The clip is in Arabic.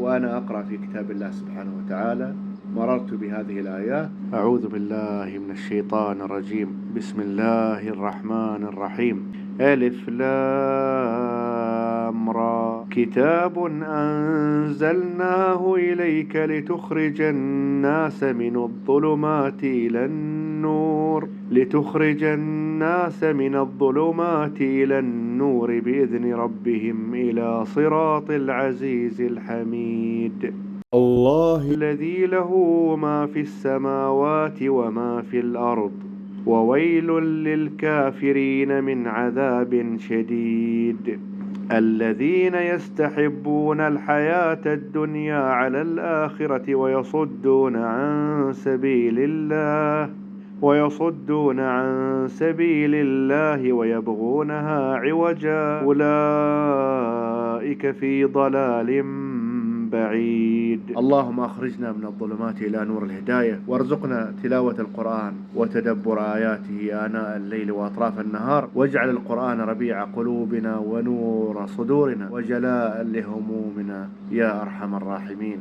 وأنا أقرأ في كتاب الله سبحانه وتعالى مررت بهذه الآيات: أعوذ بالله من الشيطان الرجيم، بسم الله الرحمن الرحيم، ألف لام را، كتاب أنزلناه إليك لتخرج الناس من الظلمات إلى النور بإذن ربهم إلى صراط العزيز الحميد. الله الذي له ما في السماوات وما في الأرض، وويل للكافرين من عذاب شديد. الذين يستحبون الحياة الدنيا على الآخرة ويصدون عن سبيل الله ويبغونها عوجا، أولئك في ضلال بعيد. اللهم أخرجنا من الظلمات إلى نور الهداية، وارزقنا تلاوة القرآن وتدبر آياته آناء الليل وأطراف النهار، واجعل القرآن ربيع قلوبنا ونور صدورنا وجلاء لهمومنا يا أرحم الراحمين.